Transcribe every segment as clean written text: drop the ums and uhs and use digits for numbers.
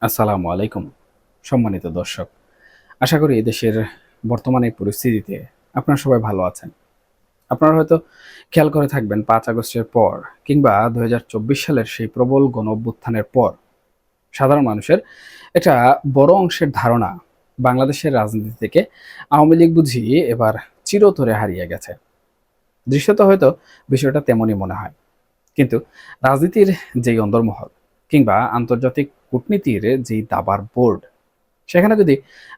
আসসালামু আলাইকুম সম্মানিত দর্শক। আশা করি দেশের বর্তমানে পরিস্থিতিতে আপনারা সবাই ভালো আছেন। আপনারা হয়তো খেয়াল করে থাকবেন ৫ আগস্টের পর কিংবা ২০২৪ সালের সেই প্রবল গণঅভ্যুত্থানের পর সাধারণ মানুষের একটা বড় অংশের ধারণা বাংলাদেশের রাজনীতি থেকে আওয়ামী লীগ বুঝি এবার চিরতরে হারিয়ে গেছে। দৃশ্যত হয়তো বিষয়টা তেমনই মনে হয়। কিন্তু রাজনীতির যেই অন্দরমহল কিংবা আন্তর্জাতিক কূটনীতির যেই দাবার বোর্ড, সেখানে যদি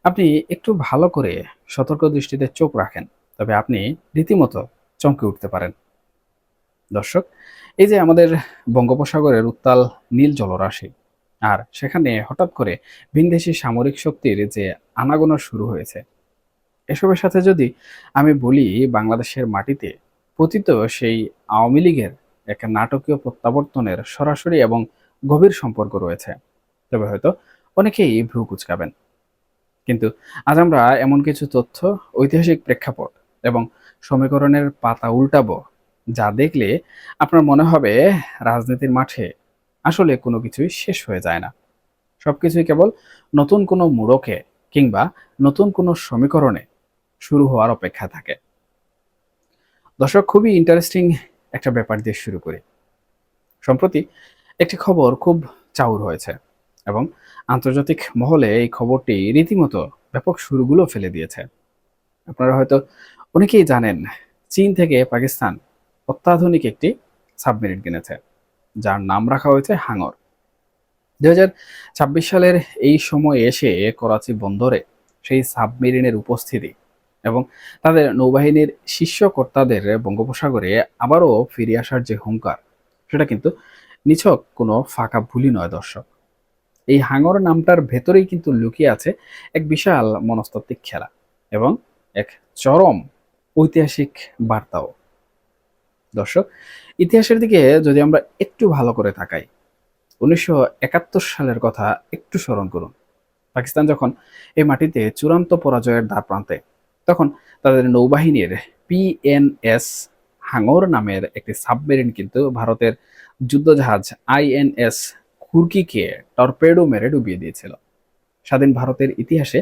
আপনি একটু ভালো করে সতর্ক দৃষ্টিতে চোখ রাখেন, তবে আপনি রীতিমতো চমকে উঠতে পারেন। দর্শক, এই যে আমাদের বঙ্গোপসাগরের উত্তাল নীল জলরাশি, আর সেখানে হঠাৎ করে ভিনদেশি সামরিক শক্তির যে আনাগোনা শুরু হয়েছে, এসবের সাথে যদি আমি বলি বাংলাদেশের মাটিতে পতিত সেই আওয়ামী লীগের এক নাটকীয় প্রত্যাবর্তনের সরাসরি এবং গভীর সম্পর্ক রয়েছে, তবে হয়তো অনেকেই ভ্রু কুঁচকাবেন। কিন্তু আজ আমরা এমন কিছু তথ্য, ঐতিহাসিক প্রেক্ষাপট এবং সমীকরণের পাতা উল্টাবো, যা দেখলে আপনার মনে হবে রাজনীতির মাঠে আসলে কোনো কিছুই শেষ হয়ে যায় না। সবকিছুই কেবল নতুন কোনো মোড়কে কিংবা নতুন কোনো সমীকরণে শুরু হওয়ার অপেক্ষা থাকে। দর্শক, খুবই ইন্টারেস্টিং একটা ব্যাপার দিয়ে শুরু করি। সম্প্রতি একটি খবর খুব চাউর হয়েছে এবং আন্তর্জাতিক মহলে এই খবরটি রীতিমতো ব্যাপক সুরগুলো ফেলে দিয়েছে। আপনারা হয়তো অনেকেই জানেন, চীন থেকে পাকিস্তান অত্যাধুনিক একটি সাবমেরিন কিনেছে, যার নাম রাখা হয়েছে হাঙর। ২০২৬ সালের এই সময়ে এসে করাচি বন্দরে সেই সাবমেরিনের উপস্থিতি এবং তাদের নৌবাহিনীর শীর্ষ কর্তাদের বঙ্গোপসাগরে আবারও ফিরে আসার যে হুঙ্কার, সেটা কিন্তু নিছক কোনো ফাঁকা ভুলই নয় দর্শক। এই হাঙর নামটার ভেতরেই কিন্তু লুকিয়ে আছে এক বিশাল মনস্তাত্ত্বিক খেলা এবং এক চরম ঐতিহাসিক বার্তাও। দর্শক, ইতিহাসের দিকে যদি আমরা একটু ভালো করে তাকাই, ১৯৭১ সালের কথা একটু স্মরণ করুন। পাকিস্তান যখন এই মাটিতে চূড়ান্ত পরাজয়ের দ্বারপ্রান্তে, তখন তাদের নৌবাহিনীর পিএনএস হাঙর নামের একটি সাবমেরিন কিন্তু ভারতের যুদ্ধজাহাজ আইএনএস খুরকিকে টর্পেডো মেরে ডুবিয়ে দিয়েছিল। স্বাধীন ভারতের ইতিহাসে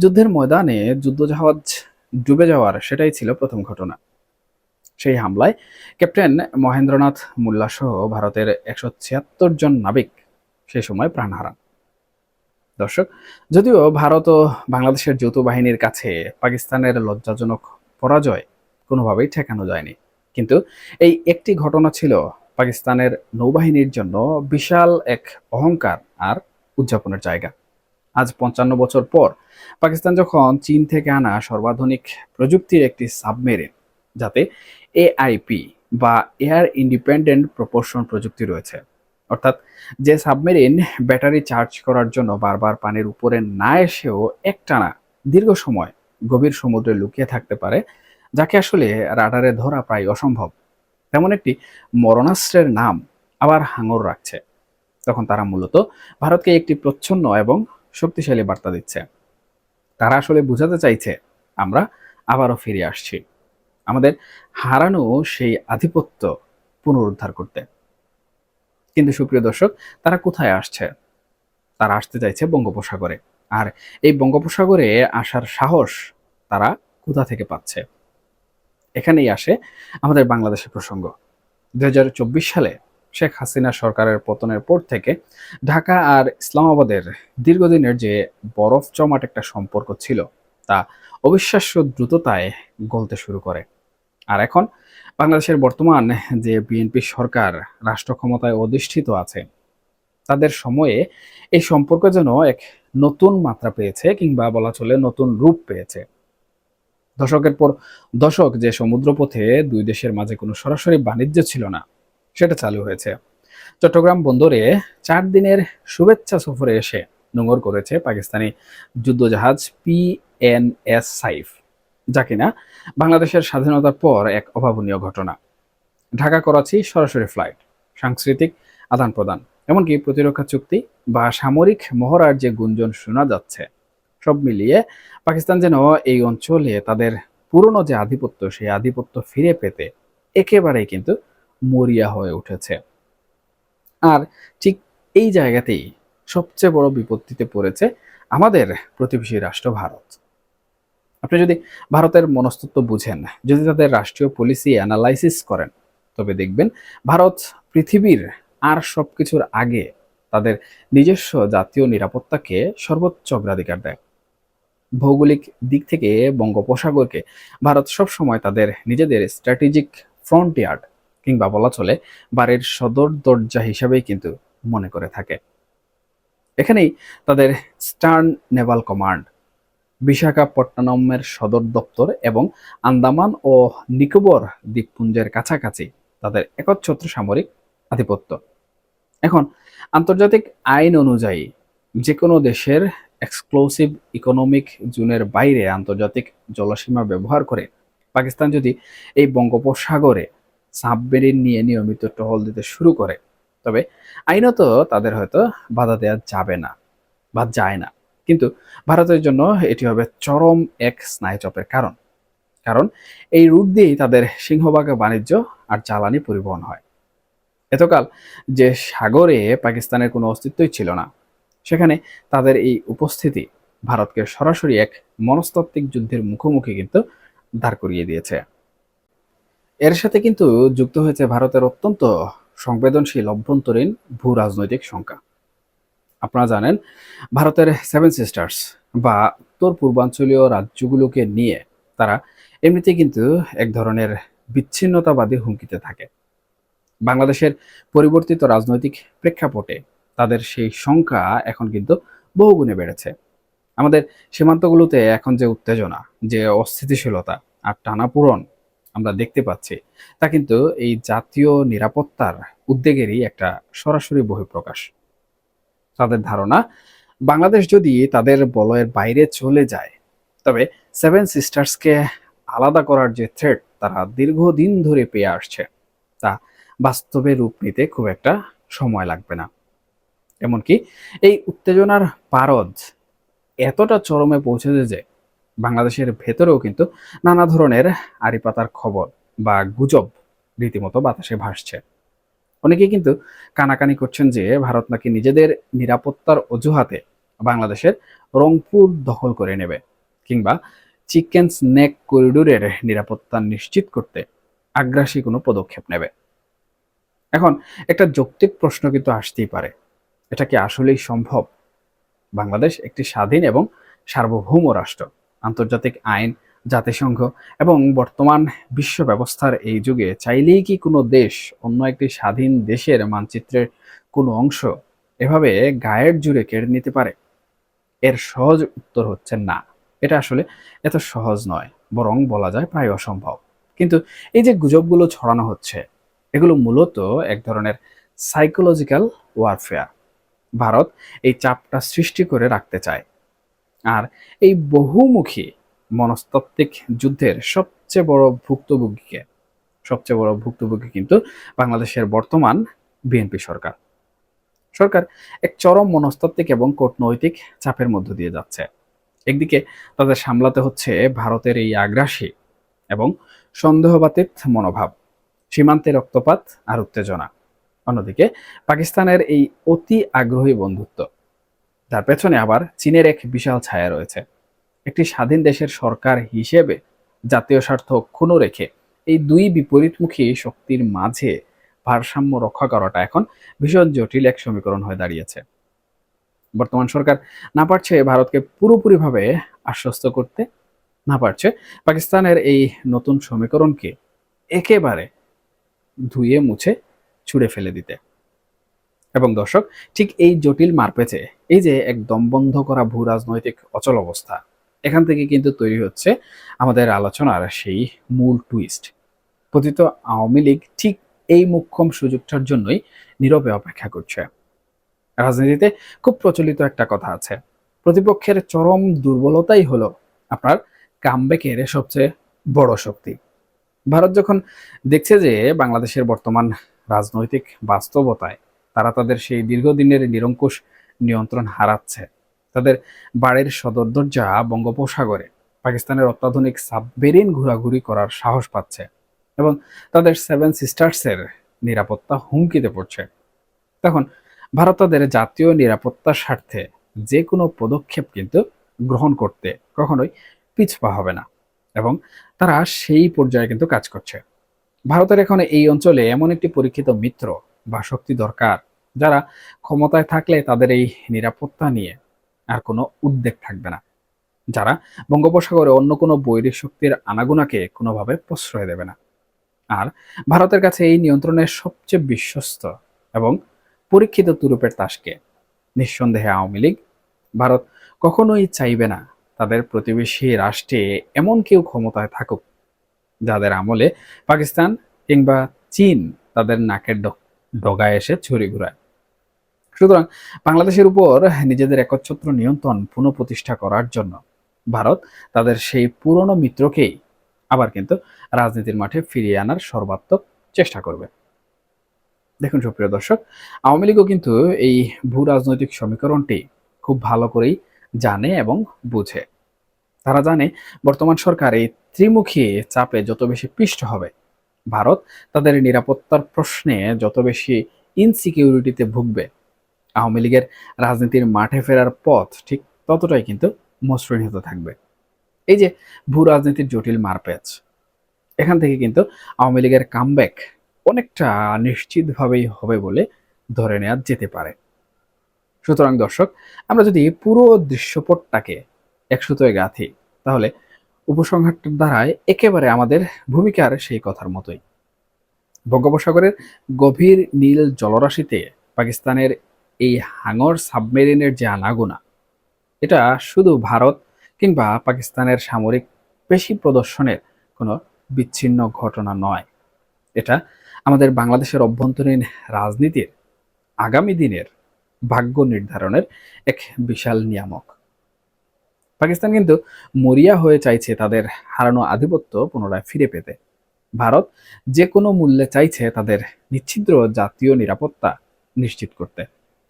যুদ্ধের ময়দানে যুদ্ধজাহাজ ডুবে যাওয়ার সেটাই ছিল প্রথম ঘটনা। সেই হামলায় ক্যাপ্টেন মহেন্দ্রনাথ মুল্লা সহ ভারতের ১৭৬ জন নাবিক সেই সময় প্রাণ হারান। দর্শক, যদিও ভারত ও বাংলাদেশের যৌথ বাহিনীর কাছে পাকিস্তানের লজ্জাজনক পরাজয় কোনোভাবেই ঠেকানো যায়নি, কিন্তু এই একটি ঘটনা ছিল পাকিস্তানের নৌবাহিনীর জন্য বিশাল এক অহংকার আর উদযাপনের জায়গা। আজ ৫৫ বছর পর পাকিস্তান যখন চীন থেকে আনা সর্বাধুনিক প্রযুক্তির একটি সাবমেরিন, যাতে এআইপি বা এয়ার ইন্ডিপেন্ডেন্ট প্রপোর্শন প্রযুক্তি রয়েছে, অর্থাৎ যে সাবমেরিন ব্যাটারি চার্জ করার জন্য বারবার পানির উপরে না এসেও একটানা দীর্ঘ সময় গভীর সমুদ্রে লুকিয়ে থাকতে পারে, যাকে আসলে রাডারে ধরা প্রায় অসম্ভব, তেমন একটি মরণাস্ত্রের নাম আবার হাঙর রাখছে, তখন তারা মূলত ভারতকে একটি প্রচ্ছন্ন এবং শক্তিশালী বার্তা দিচ্ছে। তারা আসলে বোঝাতে চাইছে, আমরা আবারও ফিরে আসছি আমাদের হারানো সেই আধিপত্য পুনরুদ্ধার করতে। কিন্তু সুপ্রিয় দর্শক, তারা কোথায় আসছে? তারা আসতে চাইছে বঙ্গোপসাগরে। আর এই বঙ্গোপসাগরে আসার সাহস তারা কোথা থেকে পাচ্ছে? এখানেই আসে আমাদের বাংলাদেশের প্রসঙ্গ। ২০২৪ সালে শেখ হাসিনা সরকারের পতনের পর থেকে ঢাকা আর ইসলামাবাদের দীর্ঘদিনের যে বরফ জমাট একটা সম্পর্ক ছিল, তা অবিশ্বাস্য দ্রুততায় গলতে শুরু করে। আর এখন বাংলাদেশের বর্তমান যে বিএনপি সরকার রাষ্ট্র ক্ষমতায় অধিষ্ঠিত আছে, তাদের সময়ে এই সম্পর্ক যেন এক নতুন মাত্রা পেয়েছে কিংবা বলা চলে নতুন রূপ পেয়েছে। দশকের পর দশক যে সমুদ্রপথে দুই দেশের মাঝে কোনো সরাসরি বাণিজ্য ছিল না, সেটা চালু হয়েছে। চট্টগ্রাম বন্দরে ৪ দিনের শুভেচ্ছা সফরে এসে নোঙর করেছে পাকিস্তানি যুদ্ধজাহাজ পিএনএস সাইফ, যা কিনা বাংলাদেশের স্বাধীনতার পর এক অভাবনীয় ঘটনা। ঢাকা করাচি সরাসরি ফ্লাইট, সাংস্কৃতিক আদান প্রদান, এমনকি প্রতিরক্ষা চুক্তি বা সামরিক মহড়ার যে গুঞ্জন শোনা যাচ্ছে, সব মিলিয়ে পাকিস্তান যেন এই অঞ্চলে তাদের পুরনো যে আধিপত্য, সেই আধিপত্য ফিরে পেতে একেবারেই কিন্তু মরিয়া হয়ে উঠেছে। আর ঠিক এই জায়গাতেই সবচেয়ে বড় বিপত্তিতে পড়েছে আমাদের প্রতিবেশী রাষ্ট্র ভারত। আপনি যদি ভারতের মনস্তত্ত্ব বুঝেন, যদি তাদের রাষ্ট্রীয় পলিসি অ্যানালাইসিস করেন, তবে দেখবেন ভারত পৃথিবীর আর সবকিছুর আগে তাদের নিজস্ব জাতীয় নিরাপত্তাকে সর্বোচ্চ অগ্রাধিকার দেয়। ভৌগোলিক দিক থেকে বঙ্গোপসাগরকে ভারত সবসময় তাদের নিজেদের স্ট্র্যাটেজিক ফ্রন্টিয়ার্ড কিংবা বলা চলে বাড়ির সদর দরজা হিসাবেই কিন্তু মনে করে থাকে। এখানেই তাদের স্টার্ন নেভাল কমান্ড, বিশাখাপট্টনমের সদর দপ্তর এবং আন্দামান ও নিকোবর দ্বীপপুঞ্জের কাছাকাছি তাদের একচ্ছত্র সামরিক আধিপত্য। এখন আন্তর্জাতিক আইন অনুযায়ী যে কোনো দেশের এক্সক্লুসিভ ইকোনমিক জোনের বাইরে আন্তর্জাতিক জলসীমা ব্যবহার করে পাকিস্তান যদি এই বঙ্গোপসাগরে সাবমেরিন নিয়ে নিয়মিত টহল দিতে শুরু করে, তবে আইনত তাদের হয়তো বাধা দেওয়া যাবে না বা যায় না। কিন্তু ভারতের জন্য এটি হবে চরম এক স্নায়ুচাপের কারণ। কারণ এই রুট দিয়েই তাদের সিংহভাগ বাণিজ্য আর জ্বালানি পরিবহন হয়। এতকাল যে সাগরে পাকিস্তানের কোনো অস্তিত্বই ছিল না, সেখানে তাদের এই উপস্থিতি ভারতকে সরাসরি এক মনস্তাত্ত্বিক যুদ্ধের মুখোমুখি কিন্তু দাঁড় করিয়ে দিয়েছে। এর সাথে কিন্তু যুক্ত হয়েছে ভারতের অত্যন্ত সংবেদনশীল অভ্যন্তরীণ ভূ রাজনৈতিক শঙ্কা। আপনারা জানেন, ভারতের সেভেন সিস্টার্স বা উত্তর পূর্বাঞ্চলীয় রাজ্যগুলোকে নিয়ে তারা এমনিতেই কিন্তু এক ধরনের বিচ্ছিন্নতাবাদী হুমকিতে থাকে। বাংলাদেশের পরিবর্তিত রাজনৈতিক প্রেক্ষাপটে তাদের সেই সংখ্যা এখন কিন্তু বহুগুণে বেড়েছে। আমাদের সীমান্তগুলোতে এখন যে উত্তেজনা, যে অস্থিতিশীলতা আর টানাপোড়েন আমরা দেখতে পাচ্ছি, তা কিন্তু এই জাতীয় নিরাপত্তার উদ্বেগেরই একটা সরাসরি বহিঃপ্রকাশ। তাদের ধারণা, বাংলাদেশ যদি তাদের বলয়ের বাইরে চলে যায়, তবে সেভেন সিস্টার্সকে আলাদা করার যে থ্রেট তারা দীর্ঘদিন ধরে পেয়ে আসছে, তা বাস্তবে রূপ নিতে খুব একটা সময় লাগবে না। এমনকি এই উত্তেজনার পারদ এতটা চরমে পৌঁছেছে যে বাংলাদেশের ভেতরেও কিন্তু নানা ধরনের আড়িপাতার খবর বা গুজব রীতিমতো বাতাসে ভাসছে। অনেকেই কিন্তু কানাকানি করছেন যে ভারত নাকি নিজেদের নিরাপত্তার অজুহাতে বাংলাদেশের রংপুর দখল করে নেবে, কিংবা চিকেন স্নেক করিডোরের নিরাপত্তা নিশ্চিত করতে আগ্রাসী কোনো পদক্ষেপ নেবে। এখন একটা যৌক্তিক প্রশ্ন কিন্তু আসতেই পারে, এটা কি আসলেই সম্ভব? বাংলাদেশ একটি স্বাধীন এবং সার্বভৌম রাষ্ট্র। আন্তর্জাতিক আইন, জাতিসংঘ এবং বর্তমান বিশ্ব ব্যবস্থার এই যুগে চাইলেই কি কোনো দেশ অন্য একটি স্বাধীন দেশের মানচিত্রের কোনো অংশ এভাবে গায়ের জুড়ে কেড়ে নিতে পারে? এর সহজ উত্তর হচ্ছে না। এটা আসলে এত সহজ নয়, বরং বলা যায় প্রায় অসম্ভব। কিন্তু এই যে গুজবগুলো ছড়ানো হচ্ছে, এগুলো মূলত এক ধরনের সাইকোলজিক্যাল ওয়ারফেয়ার। ভারত এই চাপটা সৃষ্টি করে রাখতে চায়। আর এই বহুমুখী মনস্তাত্ত্বিক যুদ্ধের সবচেয়ে বড় ভুক্তভোগী কিন্তু বাংলাদেশের বর্তমান বিএনপি সরকার। সরকার এক চরম মনস্তাত্ত্বিক এবং কূটনৈতিক চাপের মধ্য দিয়ে যাচ্ছে। একদিকে তাদের সামলাতে হচ্ছে ভারতের এই আগ্রাসী এবং সন্দেহবাতিক মনোভাব, সীমান্তে রক্তপাত আর উত্তেজনা। অন্যদিকে পাকিস্তানের এই অতি আগ্রহী বন্ধুত্ব, তার পেছনে আবার চীনের এক বিশাল ছায়া রয়েছে। একটি স্বাধীন দেশের সরকার হিসেবে জাতীয় স্বার্থ অক্ষুণ্ণ রেখে এই দুই বিপরীতমুখী শক্তির মাঝে ভারসাম্য রক্ষা করাটা এখন ভীষণ জটিল এক সমীকরণ হয়ে দাঁড়িয়েছে। বর্তমান সরকার না পারছে ভারতকে পুরোপুরিভাবে আশ্বস্ত করতে, না পারছে পাকিস্তানের এই নতুন সমীকরণকে একেবারে ধুয়ে মুছে ছুঁড়ে ফেলে দিতে। এবং দর্শক, ঠিক এই জটিল মারপেচে এই যে এক দমবন্ধ করা ভূ রাজনৈতিক অচল অবস্থা, এখান থেকে কিন্তু তৈরি হচ্ছে আমাদের আলোচনার সেই মূল টুইস্ট। পতিত আওয়ামী লীগ ঠিক এই মোক্ষম সুযোগটার জন্যই নীরবে অপেক্ষা করছে। রাজনীতিতে খুব প্রচলিত একটা কথা আছে, প্রতিপক্ষের চরম দুর্বলতাই হলো আপনার কামব্যাকের সবচেয়ে বড় শক্তি। ভারত যখন দেখছে যে বাংলাদেশের বর্তমান রাজনৈতিক বাস্তবতায় তারা তাদের সেই দীর্ঘদিনের নিরঙ্কুশ নিয়ন্ত্রণ হারাচ্ছে, তাদের বাড়ির সদর দরজা বঙ্গোপসাগরে পাকিস্তানের অত্যাধুনিক সাবমেরিন ঘোরাঘুরি করার সাহস পাচ্ছে এবং তাদের সেভেন সিস্টার্সের নিরাপত্তা হুমকিতে পড়ছে, তখন ভারত তাদের জাতীয় নিরাপত্তার স্বার্থে যে কোনো পদক্ষেপ কিন্তু গ্রহণ করতে কখনোই পিছপা হবে না, এবং তারা সেই পর্যায়ে কিন্তু কাজ করছে। ভারতের এখন এই অঞ্চলে এমন একটি পরীক্ষিত মিত্র বা শক্তি দরকার, যারা ক্ষমতায় থাকলে তাদের এই নিরাপত্তা নিয়ে আর কোনো উদ্বেগ থাকবে না, যারা বঙ্গোপসাগরে অন্য কোনো বৈদেশিক শক্তির আনাগোনাকে কোনোভাবে প্রশ্রয় দেবে না। আর ভারতের কাছে এই নিয়ন্ত্রণের সবচেয়ে বিশ্বস্ত এবং পরীক্ষিত তুরুপের তাসকে নিঃসন্দেহে আওয়ামী লীগ। ভারত কখনোই চাইবে না তাদের প্রতিবেশী রাষ্ট্রে এমন কেউ ক্ষমতায় থাকুক যাদের আমলে পাকিস্তান কিংবা চীন তাদের নাকের ডগায় এসে ছুরি ঘুরায়। সুতরাং বাংলাদেশের উপর নিজেদের একচ্ছত্র নিয়ন্ত্রণ পুনঃপ্রতিষ্ঠা করার জন্য ভারত তাদের সেই পুরনো মিত্রকেই আবার কিন্তু রাজনীতির মাঠে ফিরিয়ে আনার সর্বাত্মক চেষ্টা করবে। দেখুন সুপ্রিয় দর্শক, আওয়ামী লীগও কিন্তু এই ভূ রাজনৈতিক সমীকরণটি খুব ভালো করেই জানে এবং বুঝে। তারা জানে বর্তমান সরকার এই ত্রিমুখী চাপে যত বেশি পিষ্ট হবে, ভারত তাদের নিরাপত্তার প্রশ্নে যত বেশি ইনসিকিউরিটিতে ভুগবে, আওয়ামী লীগের রাজনীতির মাঠে ফেরার পথ ঠিক ততটাই কিন্তু মসৃণ হতে থাকবে। এই যে ভূ রাজনীতির জটিল মারপ্যাচ, এখান থেকে কিন্তু আওয়ামী লীগের কামব্যাক অনেকটা নিশ্চিতভাবেই হবে বলে ধরে নেওয়া যেতে পারে। সুতরাং দর্শক, আমরা যদি পুরো দৃশ্যপটটাকে একসুতোয় গাঁথি, তাহলে উপসংহারটার দ্বারায় একেবারে আমাদের ভূমিকার সেই কথার মতোই। বঙ্গোপসাগরের গভীর নীল জলরাশিতে পাকিস্তানের এই হাঙর সাবমেরিনের যে আনাগোনা, এটা শুধু ভারত কিংবা পাকিস্তানের সামরিক পেশি প্রদর্শনের কোনো বিচ্ছিন্ন ঘটনা নয়। এটা আমাদের বাংলাদেশের অভ্যন্তরীণ রাজনীতির আগামী দিনের ভাগ্য নির্ধারণের এক বিশাল নিয়ামক। পাকিস্তান কিন্তু মরিয়া হয়ে চাইছে তাদের হারানো আধিপত্য পুনরায় ফিরে পেতে। ভারত যে কোনো মূল্যে চাইছে তাদের নিচ্ছিদ্র জাতীয় নিরাপত্তা নিশ্চিত করতে।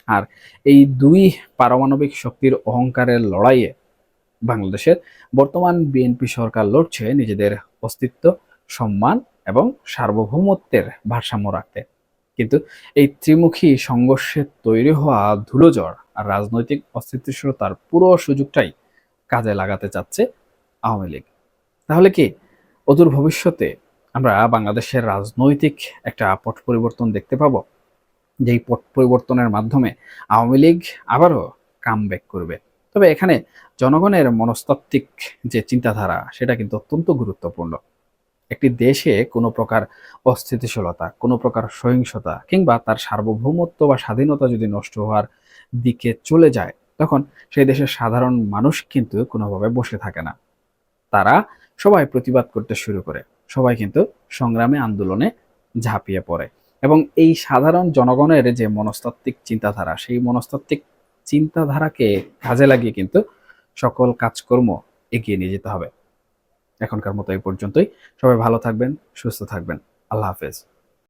আর এই দুই পারমাণবিক শক্তির অহংকারের লড়াইয়ে বাংলাদেশের বর্তমান বিএনপি সরকার লড়ছে নিজেদের অস্তিত্ব, সম্মান এবং সার্বভৌমত্বের ভারসাম্য রাখতে। কিন্তু এই ত্রিমুখী সংঘর্ষে তৈরি হওয়া ধুলোঝড় আর রাজনৈতিক অস্থিতিশীলতার পুরো সুযোগটাই কাজে লাগাতে চাচ্ছে আওয়ামী লীগ। তাহলে কি অদূর ভবিষ্যতে আমরা বাংলাদেশের রাজনৈতিক একটা পট পরিবর্তন দেখতে পাবো, যেই পট পরিবর্তনের মাধ্যমে আওয়ামী লীগ আবারও কামব্যাক করবে? তবে এখানে জনগণের মনস্তাত্ত্বিক যে চিন্তাধারা, সেটা কিন্তু অত্যন্ত গুরুত্বপূর্ণ। একটি দেশে কোনো প্রকার অস্থিতিশীলতা, কোনো প্রকার সহিংসতা কিংবা তার সার্বভৌমত্ব বা স্বাধীনতা যদি নষ্ট হওয়ার দিকে চলে যায়, তখন সেই দেশের সাধারণ মানুষ কিন্তু কোনোভাবে বসে থাকে না। তারা সবাই প্রতিবাদ করতে শুরু করে, সবাই কিন্তু সংগ্রামে আন্দোলনে ঝাঁপিয়ে পড়ে, এবং এই সাধারণ জনগণের যে মনস্তাত্ত্বিক চিন্তাধারা, সেই মনস্তাত্ত্বিক চিন্তাধারাকে কাজে লাগিয়ে কিন্তু সকল কাজকর্ম এগিয়ে নিয়ে যেতে হবে। এখনকার মতো এই পর্যন্তই। সবাই ভালো থাকবেন, সুস্থ থাকবেন। আল্লাহ হাফেজ।